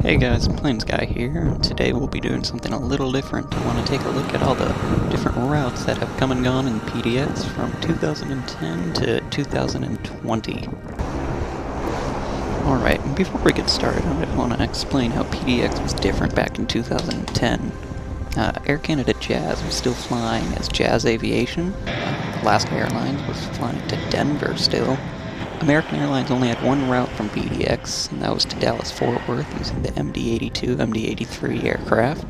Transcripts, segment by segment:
Hey guys, Plains Guy here. Today we'll be doing something a little different. I want to take a look at all the different routes that have come and gone in PDX from 2010 to 2020. Alright, before we get started, I want to explain how PDX was different back in 2010. Air Canada Jazz was still flying as Jazz Aviation. Alaska Airlines was flying to Denver still. American Airlines only had one route from PDX, and that was to Dallas-Fort Worth using the MD-82, MD-83 aircraft.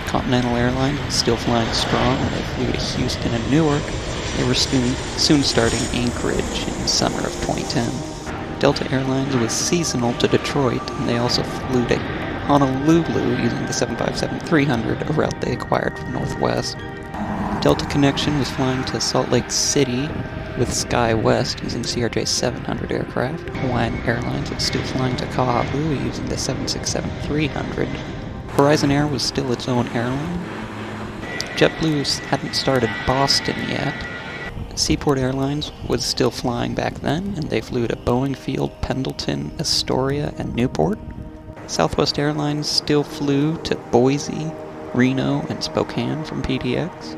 Continental Airlines was still flying strong, and they flew to Houston and Newark. They were soon starting Anchorage in summer of 2010. Delta Airlines was seasonal to Detroit, and they also flew to Honolulu using the 757-300, a route they acquired from Northwest. Delta Connection was flying to Salt Lake City with SkyWest using CRJ-700 aircraft. Hawaiian Airlines was still flying to Kahului using the 767-300. Horizon Air was still its own airline. JetBlue hadn't started Boston yet. Seaport Airlines was still flying back then, and they flew to Boeing Field, Pendleton, Astoria, and Newport. Southwest Airlines still flew to Boise, Reno, and Spokane from PDX.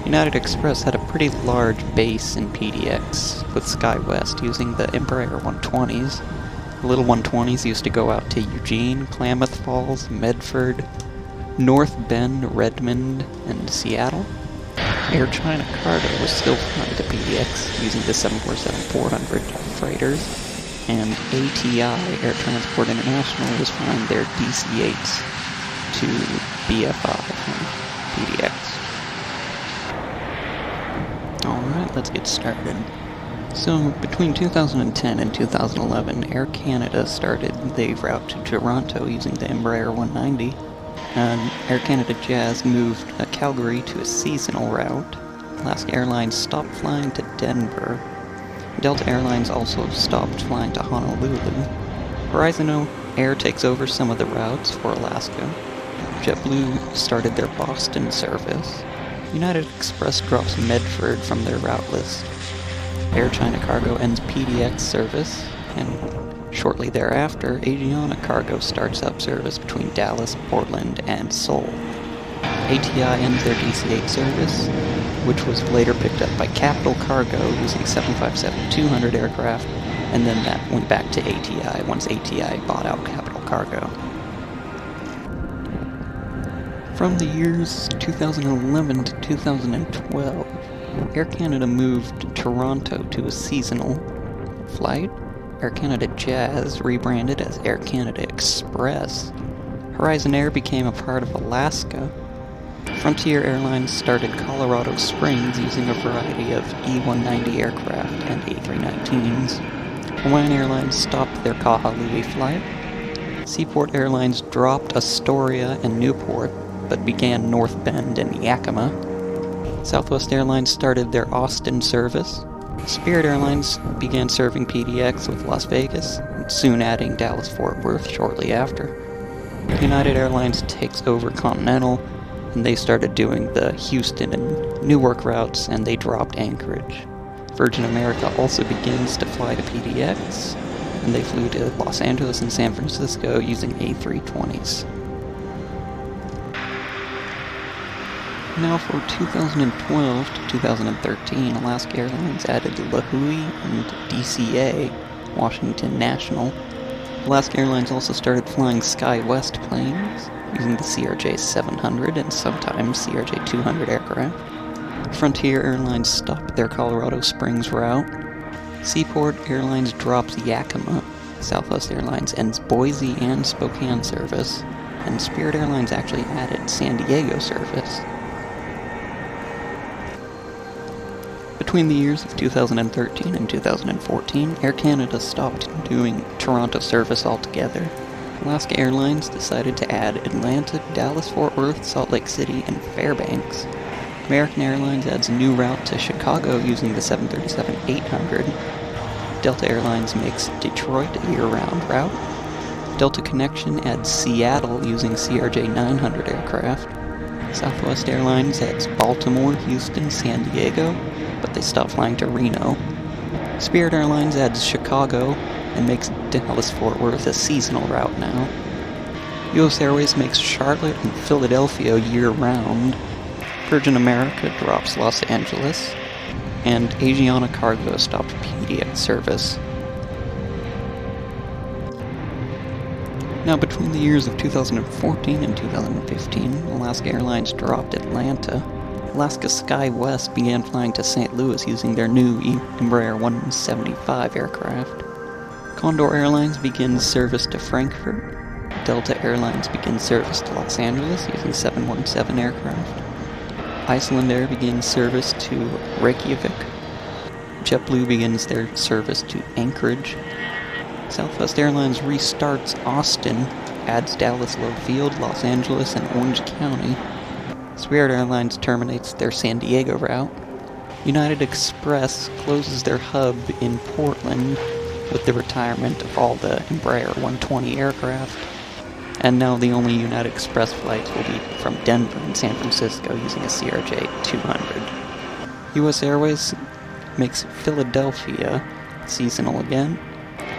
United Express had a pretty large base in PDX with SkyWest using the Embraer 120s. The little 120s used to go out to Eugene, Klamath Falls, Medford, North Bend, Redmond, and Seattle. Air China Cargo was still flying to PDX using the 747-400 freighters, and ATI, Air Transport International, was flying their DC-8s to BFI from PDX. Alright, let's get started. So, between 2010 and 2011, Air Canada started the route to Toronto using the Embraer 190, and Air Canada Jazz moved Calgary to a seasonal route. Alaska Airlines stopped flying to Denver. Delta Airlines also stopped flying to Honolulu. Horizon Air takes over some of the routes for Alaska. JetBlue started their Boston service. United Express drops Medford from their route list. Air China Cargo ends PDX service, and shortly thereafter, Asiana Cargo starts up service between Dallas, Portland, and Seoul. ATI ends their DC-8 service, which was later picked up by Capital Cargo using 757-200 aircraft, and then that went back to ATI once ATI bought out Capital Cargo. From the years 2011 to 2012, Air Canada moved Toronto to a seasonal flight. Air Canada Jazz rebranded as Air Canada Express. Horizon Air became a part of Alaska. Frontier Airlines started Colorado Springs using a variety of E-190 aircraft and A319s. Hawaiian Airlines stopped their Kahului flight. Seaport Airlines dropped Astoria and Newport, but began North Bend and Yakima. Southwest Airlines started their Austin service. Spirit Airlines began serving PDX with Las Vegas, soon adding Dallas-Fort Worth shortly after. United Airlines takes over Continental, and they started doing the Houston and Newark routes, and they dropped Anchorage. Virgin America also begins to fly to PDX, and they flew to Los Angeles and San Francisco using A320s. Now for 2012 to 2013, Alaska Airlines added Lahui and DCA, Washington National. Alaska Airlines also started flying SkyWest planes, using the CRJ-700 and sometimes CRJ-200 aircraft. Frontier Airlines stopped their Colorado Springs route. Seaport Airlines drops Yakima. Southwest Airlines ends Boise and Spokane service. And Spirit Airlines actually added San Diego service. Between the years of 2013 and 2014, Air Canada stopped doing Toronto service altogether. Alaska Airlines decided to add Atlanta, Dallas-Fort Worth, Salt Lake City, and Fairbanks. American Airlines adds a new route to Chicago using the 737-800. Delta Airlines makes Detroit a year-round route. Delta Connection adds Seattle using CRJ-900 aircraft. Southwest Airlines adds Baltimore, Houston, San Diego, but they stopped flying to Reno. Spirit Airlines adds Chicago and makes Dallas-Fort Worth a seasonal route now. US Airways makes Charlotte and Philadelphia year-round. Virgin America drops Los Angeles. And Asiana Cargo stopped PDX service. Now, between the years of 2014 and 2015, Alaska Airlines dropped Atlanta. Alaska SkyWest began flying to St. Louis using their new Embraer 175 aircraft. Condor Airlines begins service to Frankfurt. Delta Airlines begins service to Los Angeles using 717 aircraft. Iceland Air begins service to Reykjavik. JetBlue begins their service to Anchorage. Southwest Airlines restarts Austin, adds Dallas Love Field, Los Angeles, and Orange County. Spirit Airlines terminates their San Diego route. United Express closes their hub in Portland with the retirement of all the Embraer 120 aircraft. And now the only United Express flights will be from Denver and San Francisco using a CRJ 200. US Airways makes Philadelphia seasonal again,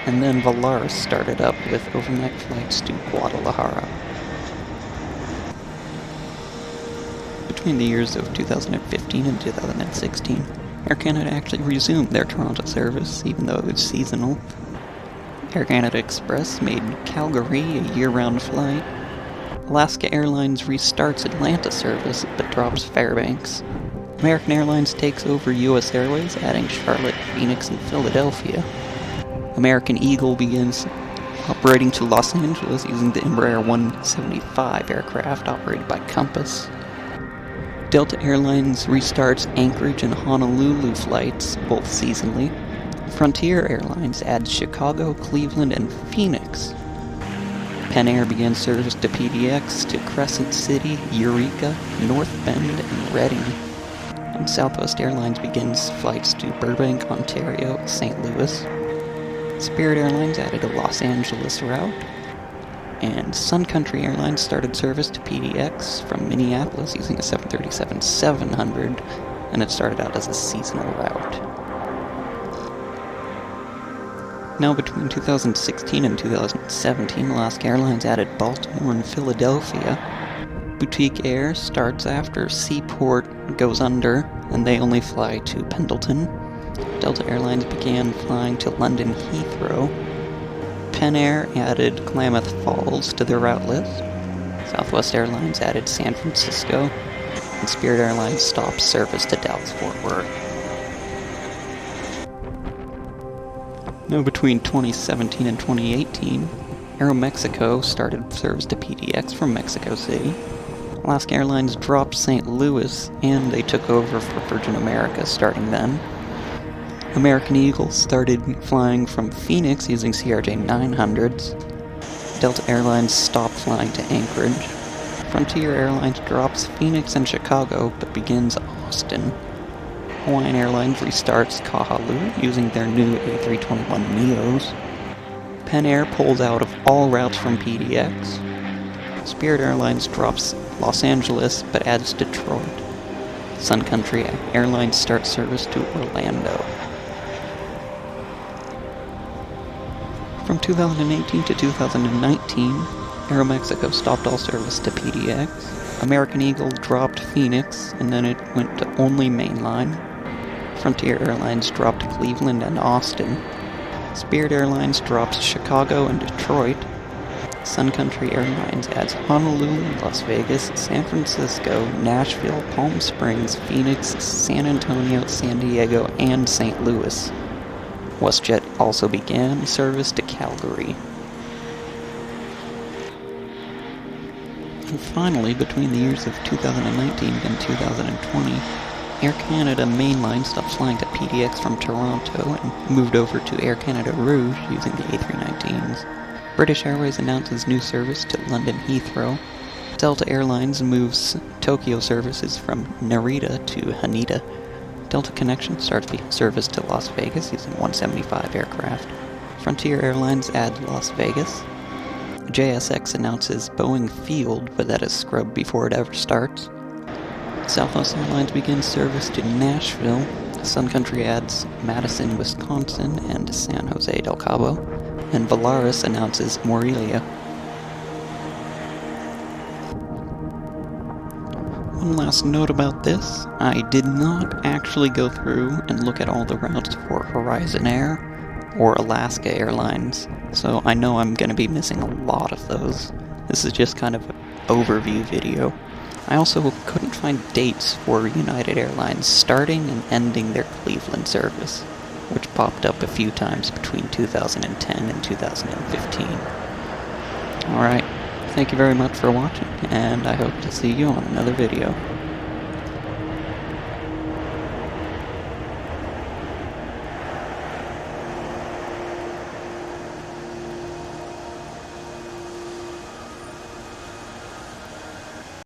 and then Volaris started up with overnight flights to Guadalajara. Between the years of 2015 and 2016, Air Canada actually resumed their Toronto service, even though it was seasonal. Air Canada Express made Calgary a year-round flight. Alaska Airlines restarts Atlanta service, but drops Fairbanks. American Airlines takes over US Airways, adding Charlotte, Phoenix, and Philadelphia. American Eagle begins operating to Los Angeles using the Embraer 175 aircraft operated by Compass. Delta Airlines restarts Anchorage and Honolulu flights, both seasonally. Frontier Airlines adds Chicago, Cleveland, and Phoenix. Penn Air begins service to PDX to Crescent City, Eureka, North Bend, and Reading. And Southwest Airlines begins flights to Burbank, Ontario, St. Louis. Spirit Airlines added a Los Angeles route. And Sun Country Airlines started service to PDX from Minneapolis using a 737-700, and it started out as a seasonal route. Now, between 2016 and 2017, Alaska Airlines added Baltimore and Philadelphia. Boutique Air starts after Seaport goes under, and they only fly to Pendleton. Delta Airlines began flying to London Heathrow. Penn Air added Klamath Falls to their route list. Southwest Airlines added San Francisco, and Spirit Airlines stopped service to Dallas-Fort Worth. Now, between 2017 and 2018, Aeromexico started service to PDX from Mexico City. Alaska Airlines dropped St. Louis, and they took over for Virgin America starting then. American Eagle started flying from Phoenix using CRJ 900s. Delta Airlines stopped flying to Anchorage. Frontier Airlines drops Phoenix and Chicago, but begins Austin. Hawaiian Airlines restarts Kahalu using their new A321neos. Penn Air pulls out of all routes from PDX. Spirit Airlines drops Los Angeles, but adds Detroit. Sun Country Airlines starts service to Orlando. From 2018 to 2019, Aeromexico stopped all service to PDX. American Eagle dropped Phoenix, and then it went to only mainline. Frontier Airlines dropped Cleveland and Austin. Spirit Airlines drops Chicago and Detroit. Sun Country Airlines adds Honolulu, Las Vegas, San Francisco, Nashville, Palm Springs, Phoenix, San Antonio, San Diego, and St. Louis. WestJet also began service to Calgary. And finally, between the years of 2019 and 2020, Air Canada mainline stopped flying to PDX from Toronto and moved over to Air Canada Rouge using the A319s. British Airways announces new service to London Heathrow. Delta Airlines moves Tokyo services from Narita to Haneda. Delta Connection starts service to Las Vegas using 175 aircraft. Frontier Airlines adds Las Vegas. JSX announces Boeing Field, but that is scrubbed before it ever starts. Southwest Airlines begins service to Nashville. Sun Country adds Madison, Wisconsin, and San Jose del Cabo. And Volaris announces Morelia. One last note about this, I did not actually go through and look at all the routes for Horizon Air or Alaska Airlines, so I know I'm going to be missing a lot of those. This is just kind of an overview video. I also couldn't find dates for United Airlines starting and ending their Cleveland service, which popped up a few times between 2010 and 2015. Alright, thank you very much for watching, and I hope to see you on another video.